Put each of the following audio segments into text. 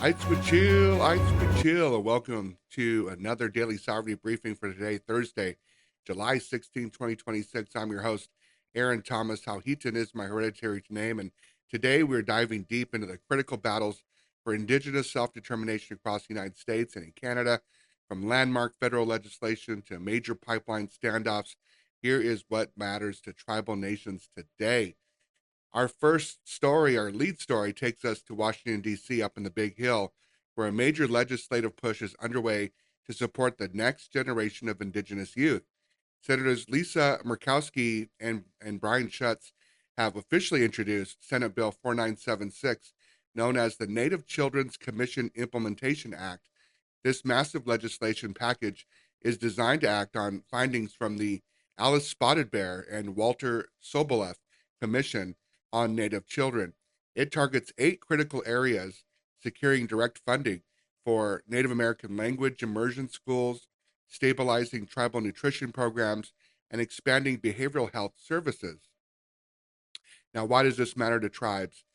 Ice with chill, and welcome to another daily sovereignty briefing for today, Thursday, July 16, 2026. I'm your host, Aaron Thomas. Howheaton is my hereditary name, and today we're diving deep into the critical battles for Indigenous self-determination across the United States and in Canada, from landmark federal legislation to major pipeline standoffs. Here is what matters to tribal nations today. Our first story, our lead story, takes us to Washington, D.C., up in the Big Hill, where a major legislative push is underway to support the next generation of Indigenous youth. Senators Lisa Murkowski and Brian Schatz have officially introduced Senate Bill 4976, known as the Native Children's Commission Implementation Act. This massive legislation package is designed to act on findings from the Alice Spotted Bear and Walter Soboleff Commission on Native Children. It targets 8 critical areas: securing direct funding for Native American language immersion schools, stabilizing tribal nutrition programs, and expanding behavioral health services. Now, why does this matter to tribes?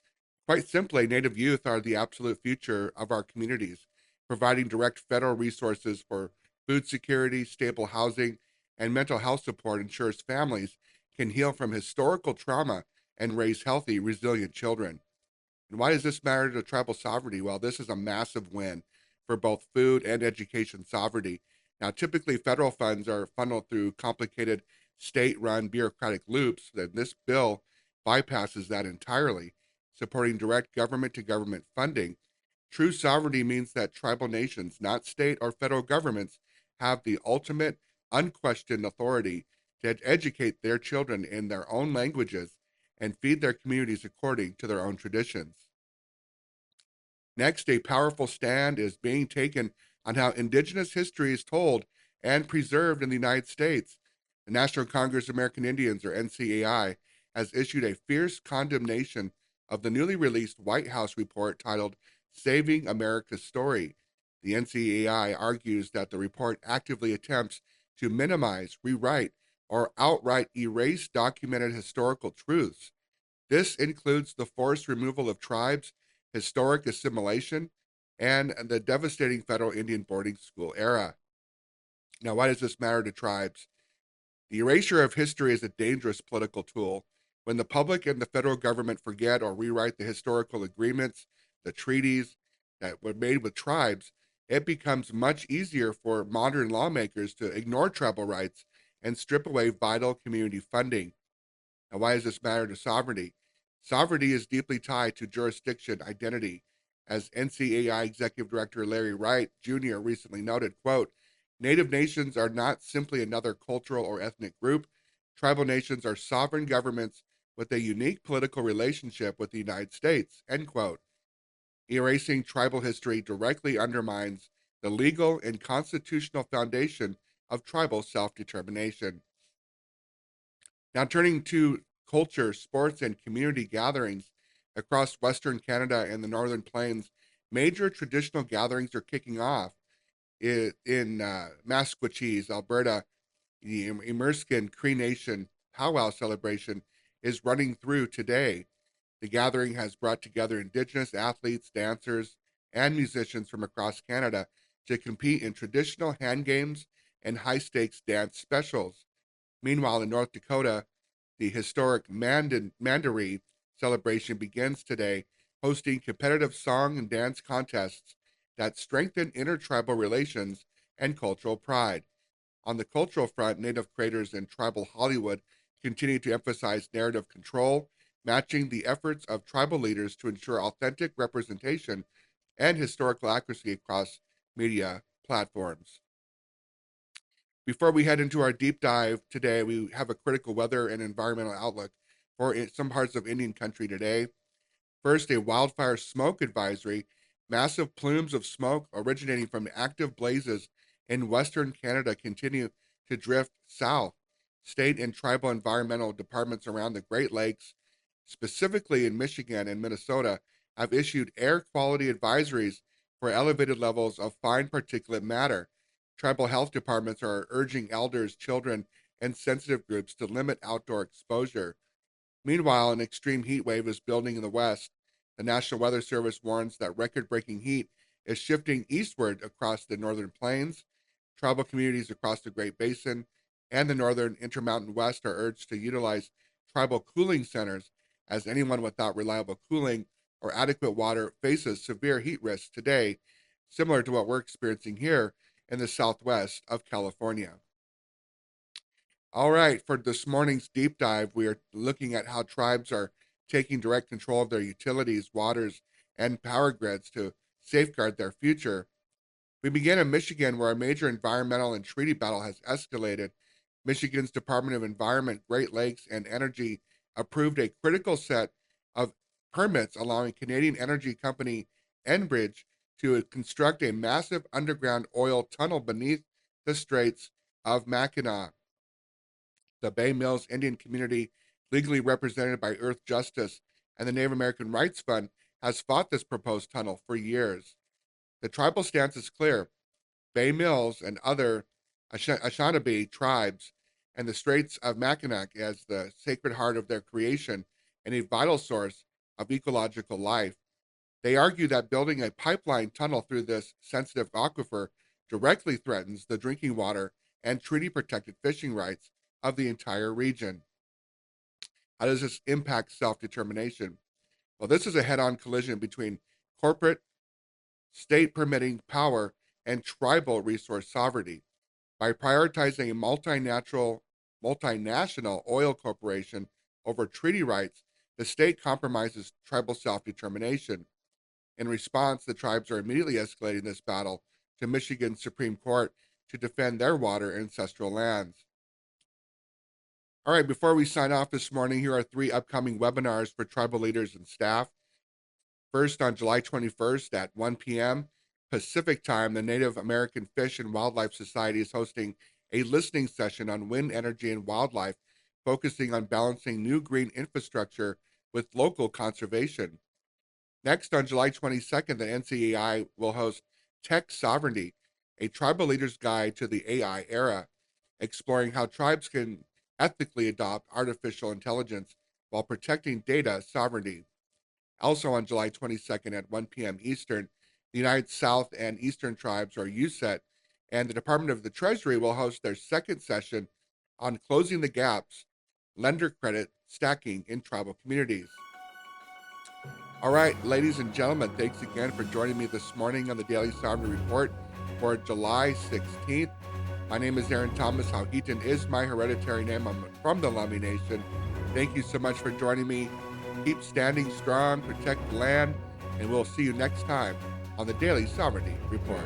Quite simply, Native youth are the absolute future of our communities. Providing direct federal resources for food security, stable housing, and mental health support ensures families can heal from historical trauma and raise healthy, resilient children. And why does this matter to tribal sovereignty? Well, this is a massive win for both food and education sovereignty. Now, typically, federal funds are funneled through complicated state run bureaucratic loops, and this bill bypasses that entirely, supporting direct government to government funding. True sovereignty means that tribal nations, not state or federal governments, have the ultimate, unquestioned authority to educate their children in their own languages and feed their communities according to their own traditions. Next, a powerful stand is being taken on how Indigenous history is told and preserved in the United States. The National Congress of American Indians, or NCAI, has issued a fierce condemnation of the newly released White House report titled Saving America's Story. The NCAI argues that the report actively attempts to minimize, rewrite, or outright erase documented historical truths. This includes the forced removal of tribes, historic assimilation, and the devastating federal Indian boarding school era. Now, why does this matter to tribes? The erasure of history is a dangerous political tool. When the public and the federal government forget or rewrite the historical agreements, the treaties that were made with tribes, it becomes much easier for modern lawmakers to ignore tribal rights and strip away vital community funding. Now, why does this matter to sovereignty? Sovereignty is deeply tied to jurisdiction identity. As NCAI Executive Director Larry Wright Jr. recently noted, quote, Native nations are not simply another cultural or ethnic group. Tribal nations are sovereign governments with a unique political relationship with the United States, end quote. Erasing tribal history directly undermines the legal and constitutional foundation of tribal self-determination. Now, turning to culture, sports, and community gatherings across Western Canada and the Northern Plains, major traditional gatherings are kicking off in Masquatchees, Alberta. The Immersion Cree Nation powwow celebration is running through today. The gathering has brought together Indigenous athletes, dancers, and musicians from across Canada to compete in traditional hand games and high stakes dance specials. Meanwhile, in North Dakota, the historic Mandaree celebration begins today, hosting competitive song and dance contests that strengthen intertribal relations and cultural pride. On the cultural front, Native creators and tribal Hollywood continue to emphasize narrative control, matching the efforts of tribal leaders to ensure authentic representation and historical accuracy across media platforms. Before we head into our deep dive today, we have a critical weather and environmental outlook for some parts of Indian country today. First, a wildfire smoke advisory. Massive plumes of smoke originating from active blazes in Western Canada continue to drift south. State and tribal environmental departments around the Great Lakes, specifically in Michigan and Minnesota, have issued air quality advisories for elevated levels of fine particulate matter. Tribal health departments are urging elders, children, and sensitive groups to limit outdoor exposure. Meanwhile, an extreme heat wave is building in the West. The National Weather Service warns that record breaking heat is shifting eastward across the northern plains. Tribal communities across the Great Basin and the northern Intermountain West are urged to utilize tribal cooling centers, as anyone without reliable cooling or adequate water faces severe heat risks today, similar to what we're experiencing here in the southwest of California. All right, for this morning's deep dive, we are looking at how tribes are taking direct control of their utilities, waters, and power grids to safeguard their future. We begin in Michigan, where a major environmental and treaty battle has escalated. Michigan's Department of Environment, Great Lakes, and Energy approved a critical set of permits allowing Canadian energy company Enbridge to construct a massive underground oil tunnel beneath the Straits of Mackinac. The Bay Mills Indian community, legally represented by Earth Justice and the Native American Rights Fund, has fought this proposed tunnel for years. The tribal stance is clear. Bay Mills and other Anishinaabe tribes and the Straits of Mackinac as the sacred heart of their creation and a vital source of ecological life. They argue that building a pipeline tunnel through this sensitive aquifer directly threatens the drinking water and treaty-protected fishing rights of the entire region. How does this impact self-determination? Well, this is a head-on collision between corporate, state permitting power, and tribal resource sovereignty. By prioritizing a multinational oil corporation over treaty rights, the state compromises tribal self-determination. In response, the tribes are immediately escalating this battle to Michigan's Supreme Court to defend their water and ancestral lands. All right, before we sign off this morning, here are 3 upcoming webinars for tribal leaders and staff. First, on July 21st at 1 p.m. Pacific Time, the Native American Fish and Wildlife Society is hosting a listening session on wind energy and wildlife, focusing on balancing new green infrastructure with local conservation. Next, on July 22nd, the NCAI will host Tech Sovereignty, a tribal leader's guide to the AI era, exploring how tribes can ethically adopt artificial intelligence while protecting data sovereignty. Also on July 22nd at 1 p.m. Eastern, the United South and Eastern Tribes, or USET, and the Department of the Treasury will host their second session on closing the gaps, lender credit stacking in tribal communities. All right, ladies and gentlemen, thanks again for joining me this morning on the Daily Sovereignty Report for July 16th. My name is Aaron Thomas. Hauhitan is my hereditary name. I'm from the Lummi Nation. Thank you so much for joining me. Keep standing strong, protect the land, and we'll see you next time on the Daily Sovereignty Report.